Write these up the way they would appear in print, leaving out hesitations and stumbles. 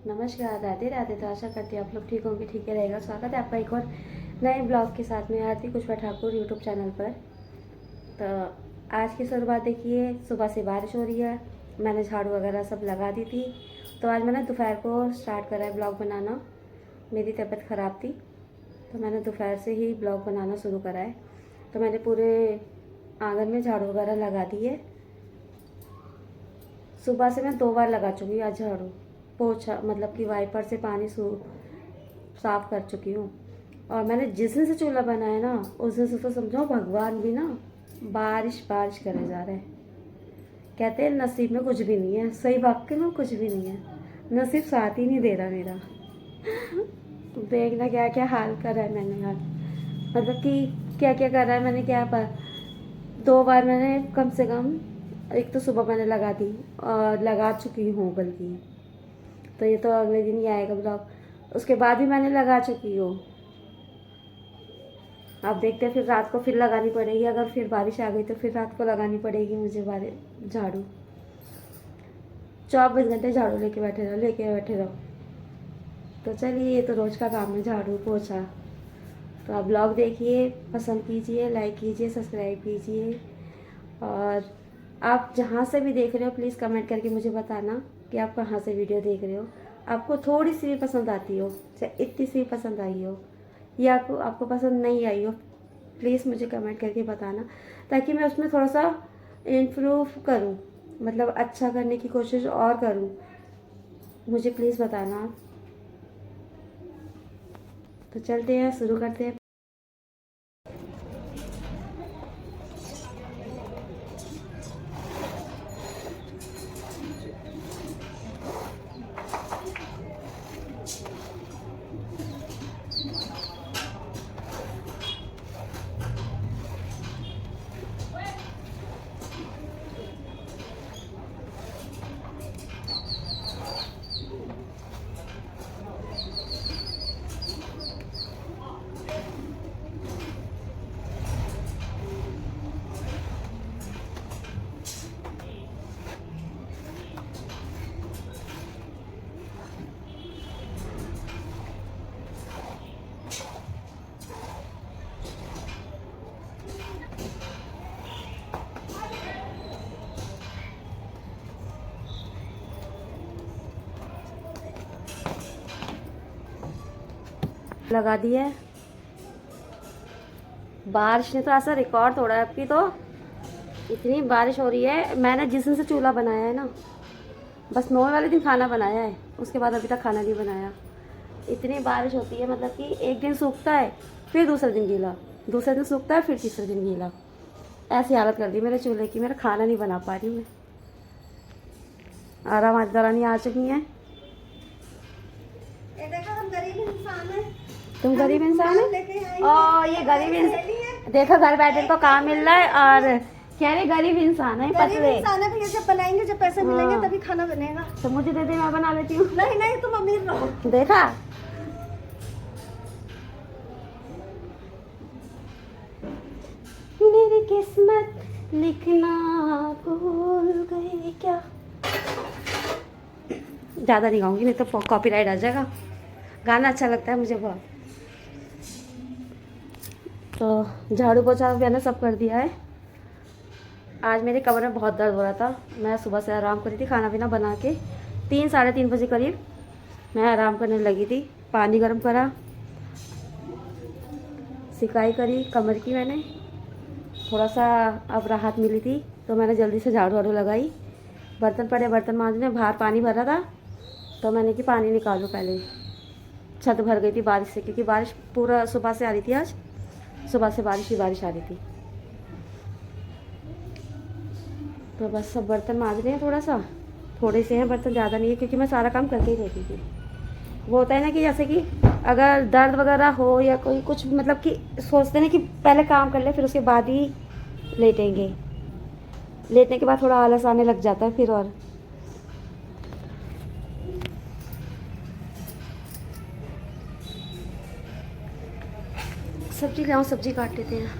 नमस्कार, राधे राधे। तो आशा करती हूँ आप लोग ठीक होंगे, ठीक है रहेगा। स्वागत है आपका एक और नए ब्लॉग के साथ में आरती कुशवा ठाकुर यूट्यूब चैनल पर। तो आज की शुरुआत देखिए, सुबह से बारिश हो रही है। मैंने झाड़ू वगैरह सब लगा दी थी। तो आज मैंने दोपहर को स्टार्ट करा है ब्लॉग बनाना। मेरी तबीयत ख़राब थी तो मैंने दोपहर से ही ब्लॉग बनाना शुरू करा है। तो मैंने पूरे आंगन में झाड़ू वगैरह लगा दी है। सुबह से मैं 2 बार लगा चुकी हूँ आज झाड़ू, पोछा मतलब कि वाइपर से पानी साफ कर चुकी हूँ। और मैंने जिस दिन से चूल्हा बनाया ना, उस दिन से तो समझो भगवान भी ना बारिश बारिश करे जा रहे हैं। कहते हैं नसीब में कुछ भी नहीं है। सही वाकई में कुछ भी नहीं है, नसीब साथ ही नहीं दे रहा मेरा। देखना क्या क्या हाल करा है मैंने यार, मतलब कि क्या क्या करा है मैंने। क्या पर 2 बार मैंने कम से कम, एक तो सुबह मैंने लगा दी और लगा चुकी हूँ बल्कि, तो ये तो अगले दिन ही आएगा ब्लॉग। उसके बाद भी मैंने लगा चुकी हूँ। अब देखते हैं, फिर रात को फिर लगानी पड़ेगी। अगर फिर बारिश आ गई तो फिर रात को लगानी पड़ेगी मुझे झाड़ू। 24 घंटे झाड़ू लेके बैठे रहो। तो चलिए, ये तो रोज़ का काम है, झाड़ू पोछा। तो आप ब्लॉग देखिए, पसंद कीजिए, लाइक कीजिए, सब्सक्राइब कीजिए। और आप जहाँ से भी देख रहे हो प्लीज़ कमेंट करके मुझे बताना कि आप कहाँ से वीडियो देख रहे हो। आपको थोड़ी सी भी पसंद आती हो, चाहे इतनी सी भी पसंद आई हो या आपको पसंद नहीं आई हो, प्लीज़ मुझे कमेंट करके बताना, ताकि मैं उसमें थोड़ा सा इम्प्रूव करूँ, मतलब अच्छा करने की कोशिश और करूँ। मुझे प्लीज़ बताना। तो चलते हैं, शुरू करते हैं। लगा दी है। बारिश ने तो ऐसा रिकॉर्ड तोड़ा है आपकी। तो इतनी बारिश हो रही है। मैंने जिस दिन से चूल्हा बनाया है ना, बस 9 वाले दिन खाना बनाया है, उसके बाद अभी तक खाना नहीं बनाया। इतनी बारिश होती है, मतलब कि एक दिन सूखता है फिर दूसरे दिन गीला, दूसरे दिन सूखता है फिर तीसरे दिन गीला। ऐसी हालत कर दी मेरे चूल्हे की, मेरा खाना नहीं बना पा रही हूँ मैं। आराम आज दरानी आ चुकी हैं। तुम गरीब इंसान है। ओ ये गरीब इंसान, देखो घर बैठे को काम मिल रहा है और कह रहे गरीब इंसान है। पतले इंसान है भैया, जब बनाएंगे, जब पैसे मिलेंगे तभी खाना बनेगा। तो मुझे दे दे, मैं बना लेती हूँ। नहीं नहीं, तुम अमीर रहो। देखा, मेरी किस्मत लिखना भूल गई क्या। ज़्यादा नहीं गाऊंगी, नहीं तो कॉपीराइट आ जाएगा। गाना अच्छा लगता है मुझे बहुत। तो झाड़ू पोछा मैंने सब कर दिया है। आज मेरे कमर में बहुत दर्द हो रहा था। मैं सुबह से आराम करी थी, खाना पीना बना के 3 साढ़े 3 बजे करीब मैं आराम करने लगी थी। पानी गर्म करा, सिकाई करी कमर की। मैंने थोड़ा सा अब राहत मिली थी तो मैंने जल्दी से झाड़ू वाड़ू लगाई। बर्तन पड़े, बर्तन मांजने, बाहर पानी भरा था तो मैंने कि पानी निकालूँ पहले। छत भर गई थी बारिश से, क्योंकि बारिश पूरा सुबह से आ रही थी। आज सुबह से बारिश ही बारिश आ रही थी। तो बस सब बर्तन मांज रहे हैं, थोड़े से हैं बर्तन, ज़्यादा नहीं है, क्योंकि मैं सारा काम करके ही रहती थी। वो होता है ना कि जैसे कि अगर दर्द वगैरह हो या कोई कुछ, मतलब कि सोचते हैं कि पहले काम कर ले फिर उसके बाद ही लेटेंगे। लेटने के बाद थोड़ा आलस आने लग जाता है फिर। और सब्जी लाओ, सब्जी काट लेते हैं।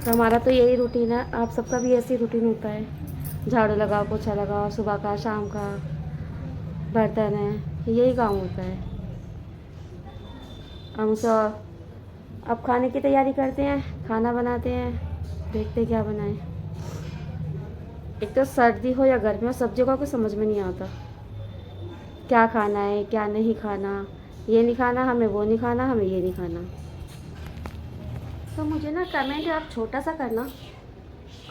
तो हमारा तो यही रूटीन है, आप सबका भी ऐसी रूटीन होता है। झाड़ू लगाओ, पोछा लगाओ, सुबह का शाम का। बर्तन है, यही काम होता है। हम सब अब खाने की तैयारी करते हैं, खाना बनाते हैं, देखते हैं क्या बनाएं। एक तो सर्दी हो या गर्मी हो, सब्जियों का कुछ समझ में नहीं आता क्या खाना है क्या नहीं खाना। ये नहीं खाना हमें, वो नहीं खाना हमें, ये नहीं खाना। तो मुझे ना कमेंट आप छोटा सा करना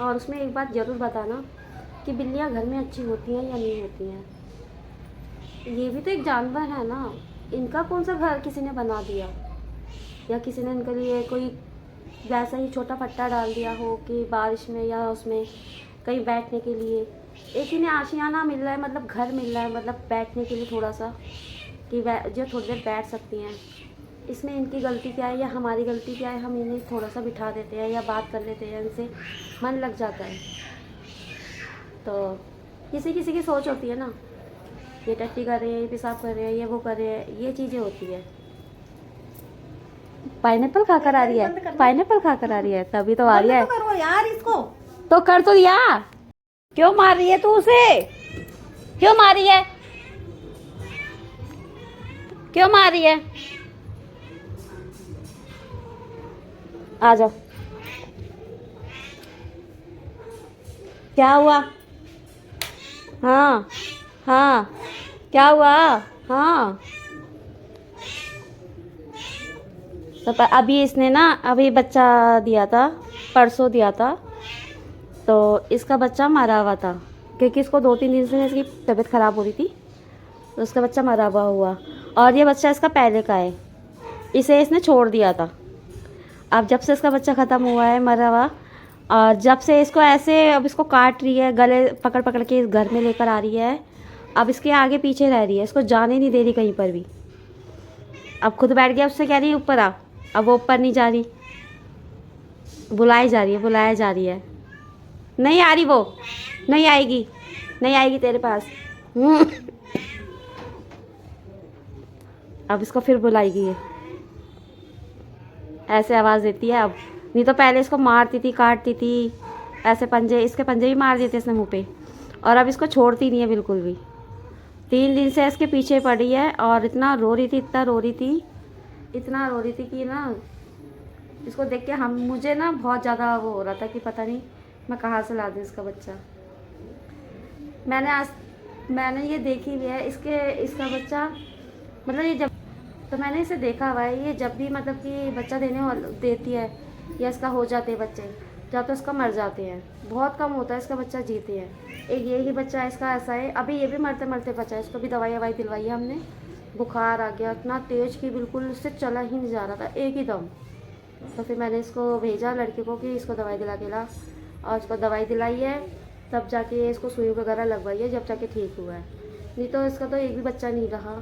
और उसमें एक बात ज़रूर बताना कि बिल्लियाँ घर में अच्छी होती हैं या नहीं होती हैं। ये भी तो एक जानवर है ना, इनका कौन सा घर किसी ने बना दिया, या किसी ने इनके लिए कोई वैसा ही छोटा पट्टा डाल दिया हो कि बारिश में या उसमें कहीं बैठने के लिए एक इन्हें आशियाना मिल रहा है, मतलब घर मिल रहा है, मतलब बैठने के लिए थोड़ा सा कि जो थोड़ी देर बैठ सकती हैं। इसमें इनकी गलती क्या है या हमारी गलती क्या है? हम इन्हें थोड़ा सा बिठा देते हैं या बात कर लेते हैं, इनसे मन लग जाता है। तो किसी किसी की सोच होती है ना, ये टट्टी कर रहे हैं, ये पेशाब कर रहे हैं, ये वो कर रहे हैं, ये चीज़ें होती है। पाइनएप्पल खाकर आ रही है, पाइनएप्पल खाकर आ रही है, तभी तो आ रही है। तो करो यार इसको। तो कर तो दिया, क्यों मार रही है तू उसे? क्यों मार रही है? क्यों मार रही है? आ जाओ। क्या हुआ? हाँ हाँ, क्या हुआ? हाँ तो अभी इसने ना अभी बच्चा दिया था, परसों दिया था, तो इसका बच्चा मरा हुआ था क्योंकि इसको 2-3 दिन से इसकी तबीयत ख़राब हो रही थी, तो उसका बच्चा मरा हुआ। और ये बच्चा इसका पहले का है, इसे इसने छोड़ दिया था। अब जब से इसका बच्चा ख़त्म हुआ है मरा हुआ, और जब से इसको ऐसे अब इसको काट रही है, गले पकड़ पकड़ के इस घर में लेकर आ रही है। अब इसके आगे पीछे रह रही है, इसको जाने नहीं दे रही कहीं पर भी। अब खुद बैठ गया, उससे कह रही है ऊपर आ, अब वो ऊपर नहीं जा रही, बुलाई जा रही है, बुलाया जा रही है, नहीं आ रही, वो नहीं आएगी, नहीं आएगी तेरे पास। अब इसको फिर बुलाएगी, ये ऐसे आवाज़ देती है अब, नहीं तो पहले इसको मारती थी, काटती थी, ऐसे पंजे, इसके पंजे भी मार देते इसने मुंह पे। और अब इसको छोड़ती नहीं है बिल्कुल भी। 3 दिन से इसके पीछे पड़ी है और इतना रो रही थी, इतना रो रही थी, इतना रो रही थी कि ना इसको देख के मुझे ना बहुत ज़्यादा वो हो रहा था कि पता नहीं मैं कहाँ से ला दूँ इसका बच्चा। मैंने ये देखी भी है इसका बच्चा, मतलब ये जब, तो मैंने इसे देखा हुआ है, ये जब भी मतलब कि बच्चा देती है या इसका हो जाते हैं बच्चे, या तो इसका मर जाते हैं, बहुत कम होता है इसका बच्चा जीते हैं। एक ये ही बच्चा इसका ऐसा है, अभी ये भी मरते मरते बचा है, इसको भी दवाई दिलवाई है हमने। बुखार आ गया इतना तेज़ कि बिल्कुल इससे चला ही नहीं जा रहा था एक ही दम। तो फिर मैंने इसको भेजा लड़के को कि इसको दवाई दिला के ला, और उसको दवाई दिलाई है, तब जाके इसको सुई वगैरह लगवाई है, जब जाके ठीक हुआ है। नहीं तो इसका तो एक भी बच्चा नहीं रहा।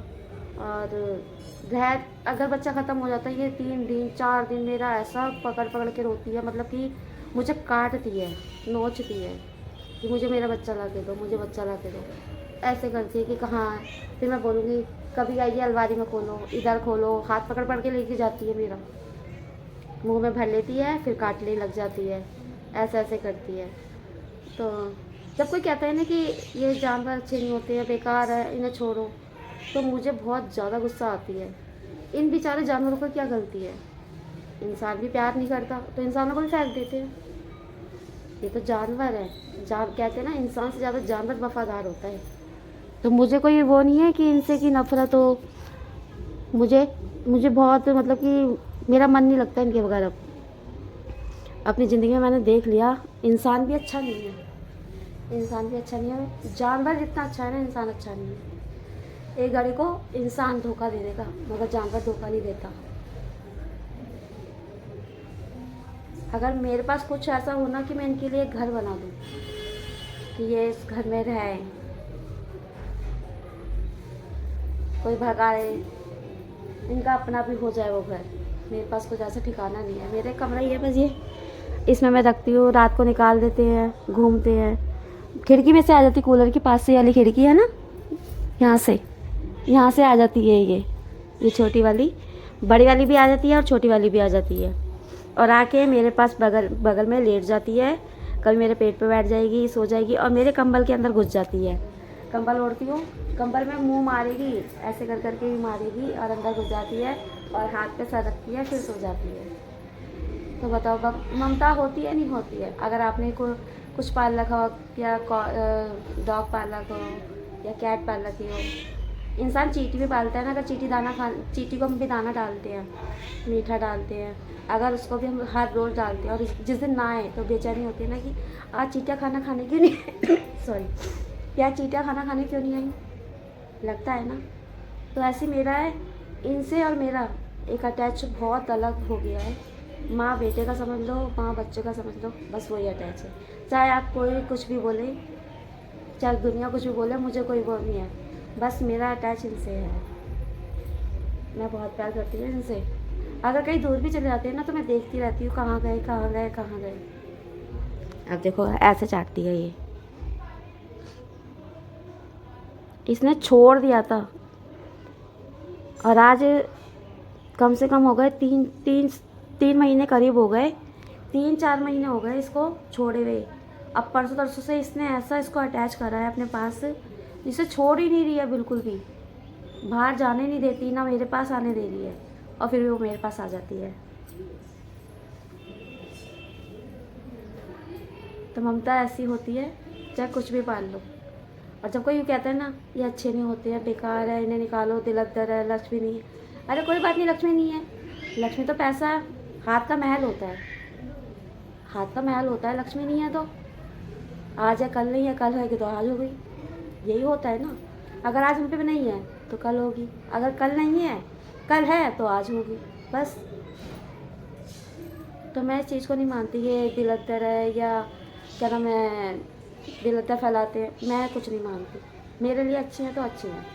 और अगर बच्चा ख़त्म हो जाता है, ये 3 दिन 4 दिन मेरा ऐसा पकड़ पकड़ के रोती है, मतलब कि मुझे काटती है, नोचती है कि मुझे मेरा बच्चा ला के दो, मुझे बच्चा ला के दो, ऐसे करती है कि कहाँ है। फिर मैं बोलूँगी कभी आइए अलमारी में खोलो, इधर खोलो, हाथ पकड़ पकड़ के लेके जाती है, मेरा मुंह में भर लेती है, फिर काटने लग जाती है, ऐसे ऐसे करती है। तो जब कोई कहता है ना कि ये जानवर अच्छे नहीं होते हैं, बेकार है, इन्हें छोड़ो, तो मुझे बहुत ज़्यादा गुस्सा आती है। इन बेचारे जानवरों को क्या गलती है? इंसान भी प्यार नहीं करता तो इंसानों को भी फेंक देते हैं। ये तो जानवर है, कहते हैं ना इंसान से ज़्यादा जानवर वफादार होता है। तो मुझे कोई वो नहीं है कि इनसे की नफरत हो, मुझे बहुत मतलब कि मेरा मन नहीं लगता इनके बगैर। अब अपनी ज़िंदगी में मैंने देख लिया, इंसान भी अच्छा नहीं है, इंसान भी अच्छा नहीं है। जानवर जितना अच्छा है ना, इंसान अच्छा नहीं है। एक गाड़ी को इंसान धोखा दे देगा मगर जानवर धोखा नहीं देता। अगर मेरे पास कुछ ऐसा होना कि मैं इनके लिए एक घर बना दूँ कि ये इस घर में रहें, कोई भगाए, इनका अपना भी हो जाए वो घर, मेरे पास कुछ ऐसा ठिकाना नहीं है। मेरे कमरा ही है बस ये, इसमें मैं रखती हूँ, रात को निकाल देते हैं, घूमते हैं, खिड़की में से आ जाती, कूलर के पास से वाली खिड़की है ना, यहाँ से आ जाती है ये छोटी वाली, बड़ी वाली भी आ जाती है और छोटी वाली भी आ जाती है, और आके मेरे पास बगल में लेट जाती है, कभी मेरे पेट पे बैठ जाएगी, सो जाएगी, और मेरे कंबल के अंदर घुस जाती है। कंबल ओढ़ती हूँ, कंबल में मुंह मारेगी, ऐसे कर करके भी मारेगी और अंदर घुस जाती है और हाथ पे सर रखती है, फिर सो जाती है। तो बताओ ममता होती है नहीं होती है? अगर आपने कुछ पाल रखा हो, या डॉग पाल रखा हो या कैट पाल रखी हो, इंसान चींटी भी पालता है ना, अगर चींटी को हम भी दाना डालते हैं, मीठा डालते हैं, अगर उसको भी हम हर रोज़ डालते हैं और जिस दिन ना आए तो बेचैनी होती है ना कि आज चींटियाँ खाना खाने क्यों नहीं सॉरी, या चींटियाँ खाना खाने क्यों नहीं आई, लगता है ना। तो ऐसे मेरा है, इनसे और मेरा एक अटैच बहुत अलग हो गया है। माँ बेटे का समझ लो, माँ बच्चे का समझ लो, बस वही अटैच है। चाहे आप कोई कुछ भी बोले, चाहे दुनिया कुछ भी बोले, मुझे कोई वो नहीं है, बस मेरा अटैच इनसे है। मैं बहुत प्यार करती हूँ इनसे। अगर कहीं दूर भी चले जाते हैं ना तो मैं देखती रहती हूँ, कहाँ गए कहाँ गए कहाँ गए। अब देखो ऐसे चाटती है ये, इसने छोड़ दिया था और आज कम से कम हो गए तीन महीने करीब हो गए, 3-4 महीने हो गए इसको छोड़े हुए। अब परसों तरसों से इसने ऐसा इसको अटैच करा है अपने पास, जिसे छोड़ ही नहीं रही है बिल्कुल भी, बाहर जाने नहीं देती, ना मेरे पास आने दे रही है, और फिर भी वो मेरे पास आ जाती है। तो ममता ऐसी होती है, चाहे कुछ भी पाल लो। और जब कोई कहता है ना ये अच्छे नहीं होते हैं, बेकार है, इन्हें निकालो, तिलकदर है, लक्ष्मी नहीं है, अरे कोई बात नहीं, लक्ष्मी नहीं है। लक्ष्मी तो पैसा हाथ का महल होता है, हाथ का महल होता है। लक्ष्मी नहीं है तो आज है कल नहीं है, कल है कि तो आज हो गई, यही होता है ना। अगर आज हम पे भी नहीं है तो कल होगी, अगर कल नहीं है, कल है तो आज होगी, बस। तो मैं इस चीज़ को नहीं मानती ये तिलकदर है या क्या नाम है, दिलता फैलाते हैं, मैं कुछ नहीं मानती। मेरे लिए अच्छी हैं तो अच्छी हैं।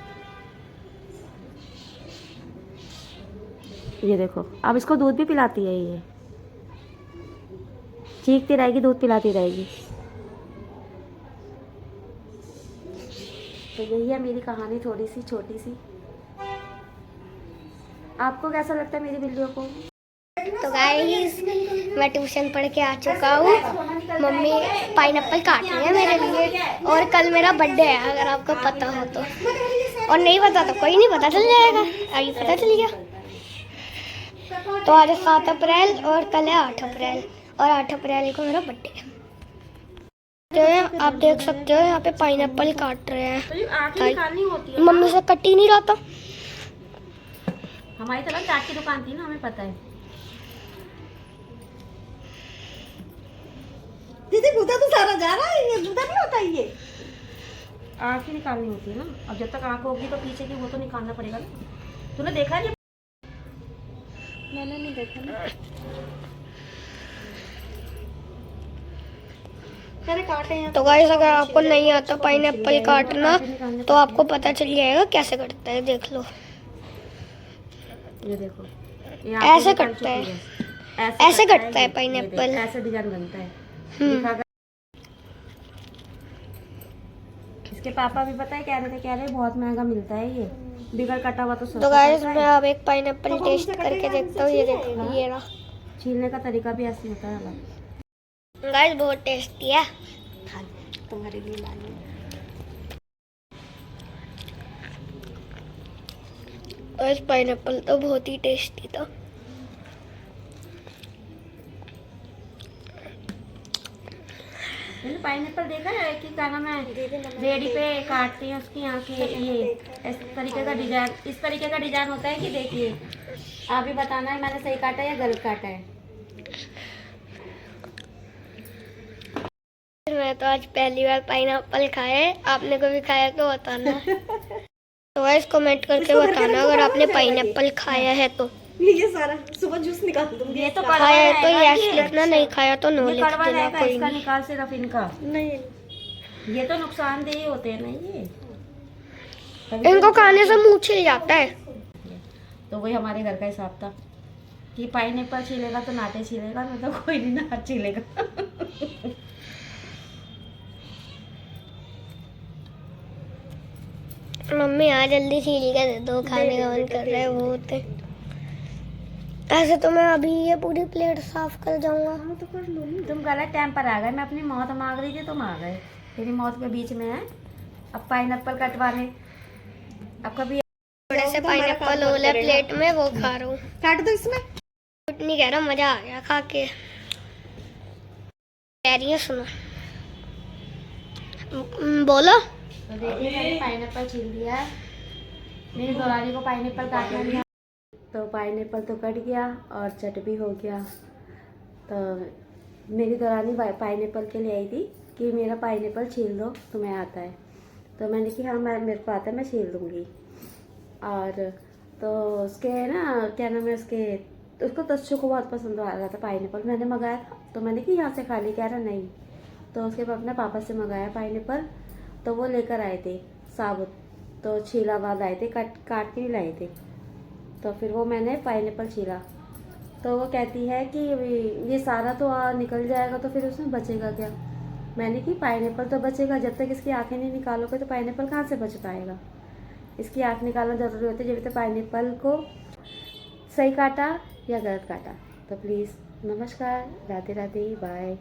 ये देखो अब इसको दूध भी पिलाती है, ये चीखती रहेगी, दूध पिलाती रहेगी। तो यही है मेरी कहानी, थोड़ी सी छोटी सी। आपको कैसा लगता है मेरी वीडियो को? तो गाइस मैं ट्यूशन पढ़ के आ चुका हूँ। मम्मी पाइनएप्पल काट रही है मेरे लिए, और कल मेरा बर्थडे है, अगर आपको पता हो तो। और नहीं पता तो कोई नहीं, पता चल जाएगा, अभी पता चल गया। तो आज 7 अप्रैल और कल है 8 अप्रैल, और 8 अप्रैल को मेरा बर्थडे है। तो आप देख सकते हो यहाँ पे पाइनएप्पल काट रहे हैं, मम्मी से कट ही नहीं रहा था। हमारी तरफ चाट की दुकान थी ना, हमें पता है। दीदी गुदा तो सारा जा रहा है, ये गुदा नहीं होता ये। आँख ही निकालनी होती है ना, अब जब तक आँख होगी तो पीछे की वो तो निकालना पड़ेगा ना। तूने देखा है? मैंने नहीं देखा ना। तो गाइस अगर आपको नहीं आता पाइनएप्पल काटना तो आपको पता चल जाएगा कैसे कटता है, देख लो। ये देखो, ये ऐसे कटता है, ऐसे कटता है पाइनएप्पल, ऐसे डिजाइन बनता है। इसके पापा भी पता है कह रहे बहुत महंगा मिलता है ये, बिगड़ कटा हुआ तो सस्ता। तो गाइस मैं अब एक पाइनएप्पल टेस्ट करके देखता हूँ, ये देखो, ये रहा। छीलने का तरीका भी ऐसे होता है। गाइस बहुत टेस्टी है, तुम्हारे लिए लानी। गाइस पाइनएप्पल तो बहुत ही टेस्टी था। पाइनएप्पल देखा है कि क्या नाम है, रेडी पे काटते हैं उसकी आंखें, ये इस तरीके का डिजाइन, इस तरीके का डिजाइन होता है कि देखिए, आप भी बताना है मैंने सही काटा है या गलत काटा है। मैं तो आज पहली बार पाइनएप्पल खाए, आपने कभी खाया तो बताना। तो गाइस कमेंट करके बताना अगर आपने पाइनएप्पल खाया है तो। ये सारा सुबह जूस निकाल दूंगी। ये तो खाया है तो यस लिखना, नहीं खाया तो नो लिख देना। कोई इसका नहीं, निकाल सिर्फ इनका नहीं, ये तो नुकसानदेह होते हैं ना ये, इनको खाने से मुंह छिल जाता है। तो वही हमारे घर का हिसाब था कि पाइनएप्पल छीलेगा तो नाटे छीलेगा, नहीं तो कोई नहीं नाट छीलेगा। मम्मी यहाँ जल्दी छील के दे दो, खाने का मन कर रहा है बहुत। ऐसे तो मैं अभी ये पूरी प्लेट साफ कर जाऊंगा। तो कर लो। तुम गलत टाइम पर आ गए, मैं अपनी मौत मांग रही थी, तुम आ गए। तेरी मौत के बीच में है, अब पाइनएप्पल कटवाने। अब कभी थोड़े से तो हमारा पाइनएप्पल काम ओला करेगा। प्लेट में वो खा रहा हूँ। काट दो इसमें। कुछ नहीं कह रहा, मजा आ गया खा के। कह रही है सुनो। बोलो। तो देखिए मैंने पाइनएप्पल छील दिया है। मेरी दौरानी को पाइनएप्पल काटना नहीं। तो पाइनएप्पल तो कट गया और चट भी हो गया। तो मेरी दौरानी पाइनएप्पल के लिए आई थी कि मेरा पाइनएप्पल छील दो, तुम्हें आता है। तो मैंने कि हाँ मेरे को आता है, मैं छील दूँगी। और तो उसके ना क्या नाम है उसके, तो उसको तस्सू को बहुत पसंद आ रहा था पाइनएप्पल। मैंने मंगाया था तो मैंने कि यहाँ से खा ली, कह रहा नहीं। तो उसके बाद अपने पापा से मंगाया पाइनएप्पल, तो वो लेकर आए थे साबुत। तो छीला बाद आए थे, काट के नहीं लाए थे। तो फिर वो मैंने पाइनएप्पल छीला। तो वो कहती है कि ये सारा तो निकल जाएगा तो फिर उसमें बचेगा क्या। मैंने कि पाइनएप्पल तो बचेगा, जब तक इसकी आँखें नहीं निकालोगे तो पाइनएप्पल कहाँ से बच पाएगा। इसकी आँख निकालना ज़रूरी होता है, जब तक पाइनएप्पल को सही काटा या गलत काटा। तो प्लीज़ नमस्कार, राधे राधे, बाय।